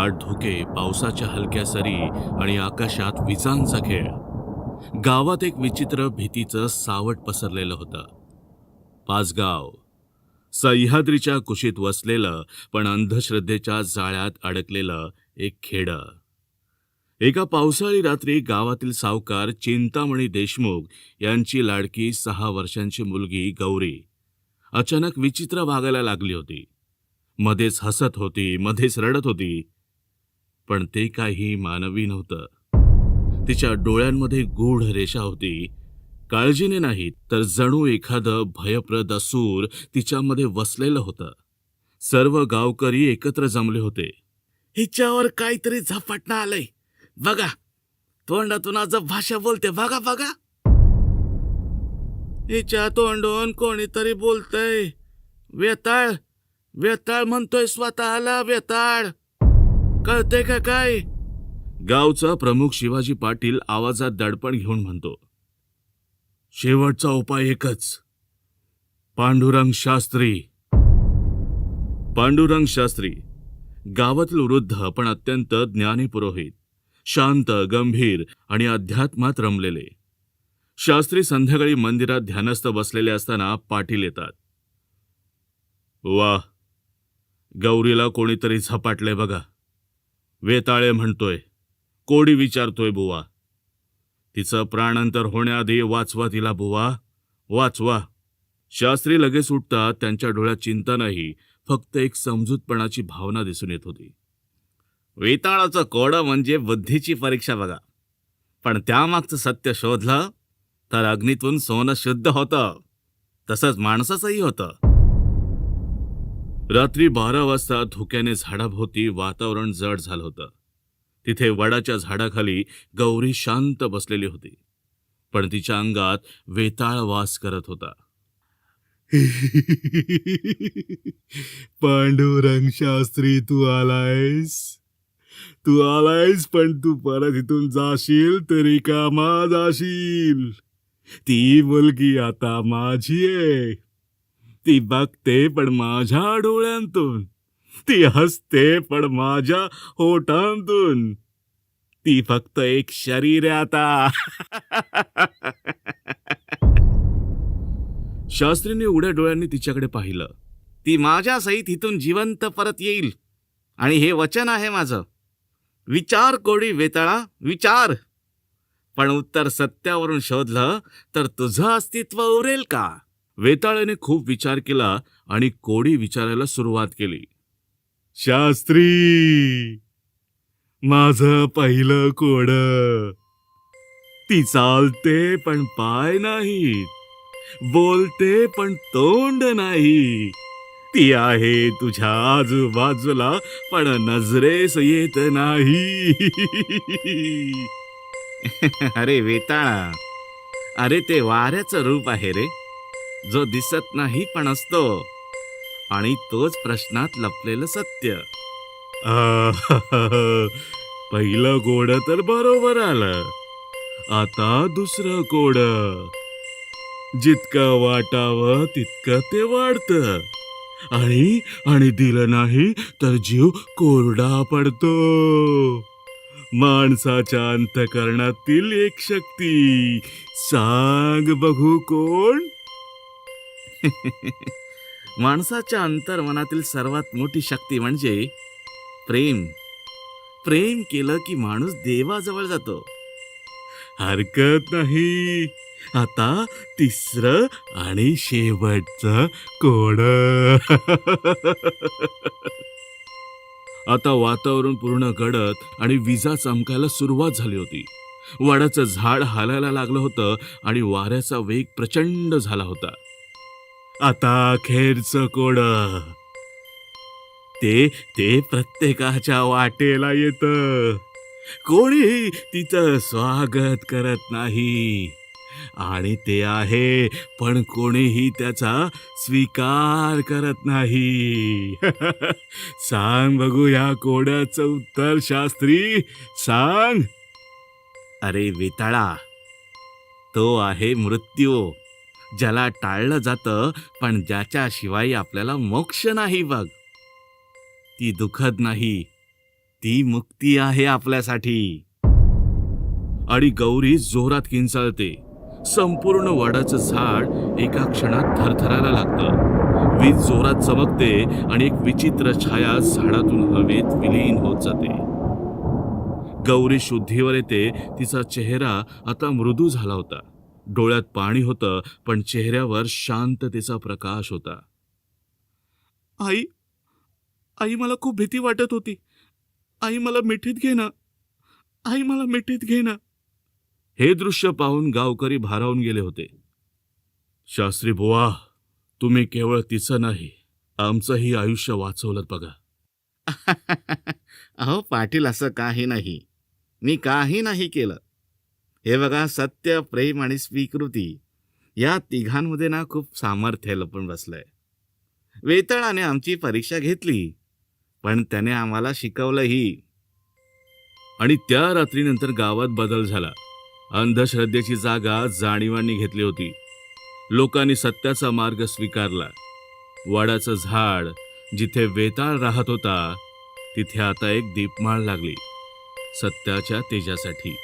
दाट धुके, पावसाच्या हलक्या सरी आणि आकाशात विजांचा खेळ. गावात एक विचित्र भीतीचं सावट पसरलेलं होतं. पाचगाव सह्याद्रीच्या कुशीत वसलेलं पण अंधश्रद्धेच्या जाळ्यात अडकलेलं एक खेडं. एका पावसाळी रात्री गावातील सावकार चिंतामणी देशमुख यांची लाडकी 6 वर्षांची मुलगी गौरी अचानक विचित्र वागायला लागली होती. मध्येच हसत होती, मध्येच रडत होती. पण ते काही मानवी नव्हतं. तिच्या डोळ्यांमध्ये गूढ रेषा होती. काळजीने नाही तर जणू एखादं भयप्रद असूर तिच्यामध्ये वसलेलं होतं. सर्व गावकरी एकत्र जमले होते. हिच्यावर काहीतरी झपाटणं आलंय बघा, तोंडातून आज भाषा बोलते बघा बघा. हिच्या तोंडून कोणीतरी बोलतय. वेताळ वेताळ म्हणतोय स्वतःला वेताळ. कळते का काय? गावचा प्रमुख शिवाजी पाटील आवाजात दडपण घेऊन म्हणतो. शेवटचा उपाय एकच, पांडुरंग शास्त्री. पांडुरंग शास्त्री गावातील वृद्ध पण अत्यंत ज्ञानी पुरोहित, शांत, गंभीर आणि अध्यात्मात रमलेले. शास्त्री संध्याकाळी मंदिरात ध्यानस्थ बसलेले असताना पाटील येतात. वा, गौरीला कोणीतरी झपाटले बघा. वेताळे म्हणतोय, कोडी विचारतोय बुवा. तिचं प्राणांतर होण्याआधी वाचवा तिला बुवा, वाचवा. शास्त्री लगेच उठतात. त्यांच्या डोळ्यात चिंता नाही, फक्त एक समजूतपणाची भावना दिसून येत होती. वेताळाचं कोडं म्हणजे बुद्धीची परीक्षा बघा, पण त्यामागचं सत्य शोधलं तर अग्नीतून सोनं शुद्ध होतं. तसंच माणसाचंही होतं. रात्री 12 वाजता धुक्याने झाडाभोवती वातावरण जड झालं होतं. तिथे वडाच्या झाडाखाली गौरी शांत बसलेली होती, पण तिच्या अंगात वेताळ वास करत होता. पांडुरंग शास्त्री, तू आलायस, पण तू परत इथून जाशील तरी कामा जाशील. ती मुलगी आता माझी आहे. ती बघते पण माझ्या डोळ्यांतून, ती हसते पण माझ्या होठांतून. ती फक्त एक शरीर आहे आता. शास्त्रीने उघड्या डोळ्यांनी तिच्याकडे पाहिलं. ती माझ्या सहित इथून जिवंत परत येईल आणि हे वचन आहे माझं. विचार कोडी वेताळा, विचार. पण उत्तर सत्यावरून शोधलं तर तुझं अस्तित्व उरेल का? वेताळाने खूप विचार केला आणि कोडी विचारायला सुरुवात केली. शास्त्री, माझं पहिलं कोड. ती चालते पण पाय नाहीत, बोलते पण तोंड नाही. ती आहे तुझ्या आजूबाजूला पण नजरेस येत नाही. अरे वेताळा, अरे ते वाऱ्याचं रूप आहे रे, जो दिसत नाही पण असतो, आणि तोच प्रश्नात लपलेलं सत्य. पहिलं कोड तर बरोबर आलं. आता दुसरं कोड. जितकं वाटावं तितकं ते वाढतं, आणि दिलं नाही तर जीव कोरडा पडतो. माणसाच्या अंतःकरणातील एक शक्ती, सांग बघू कोण? माणसाच्या अंतर्मनातील सर्वात मोठी शक्ती म्हणजे प्रेम. प्रेम केलं की माणूस देवाजवळ जातो. हरकत नाही. आता तिसरं आणि शेवटचं कोड. आता वातावरण पूर्ण गडद आणि विजा चमकायला सुरुवात झाली होती. वडाचं झाड हालायला लागलं होतं आणि वाऱ्याचा वेग प्रचंड झाला होता. आता अखेरचं कोड. ते प्रत्येकाच्या वाटेला येतं. कोणी तिचं स्वागत करत नाही, आणि ते आहे पण कोणीही त्याचा स्वीकार करत नाही. सांग बघू या कोड्याचं उत्तर शास्त्री, सांग. अरे वेताळा, तो आहे मृत्यू, ज्याला टाळलं जातं पण ज्याच्याशिवाय आपल्याला मोक्ष नाही बघ. ती दुःखद नाही, ती मुक्ती आहे आपल्यासाठी. आणि गौरी जोरात किंचाळते. संपूर्ण वडाचं झाड एका क्षणात थरथरायला लागतं. वीज जोरात चमकते आणि एक विचित्र छाया झाडातून हवेत विलीन होत जाते. गौरी शुद्धीवर येते. तिचा चेहरा आता मृदू झाला होता. डोळ्यात पाणी होतं, पण चेहऱ्यावर शांततेचा प्रकाश होता. आई, आई, मला खूप भीती वाटत होती. आई, मला मिठीत घे ना. आई, मला मिठीत घे ना. हे दृश्य पाहून गावकरी भारावून गेले होते. शास्त्री बुवा, तुम्ही केवळ तिचं नाही, आमचंही आयुष्य वाचवलं बघा. अहो पाटील, असं काही नाही. मी काही नाही केलं. हे बघा, सत्य, प्रेम आणि स्वीकृती या तिघांमध्ये ना खूप सामर्थ्य लपून बसलंय. वेताळाने आमची परीक्षा घेतली, पण त्याने आम्हाला शिकवलंही. आणि त्या रात्रीनंतर गावात बदल झाला. अंधश्रद्धेची जागा जाणीवांनी घेतली होती. लोकांनी सत्याचा मार्ग स्वीकारला. वडाचं झाड जिथे वेताळ राहत होता, तिथे आता एक दीपमाळ लागली, सत्याच्या तेजासाठी.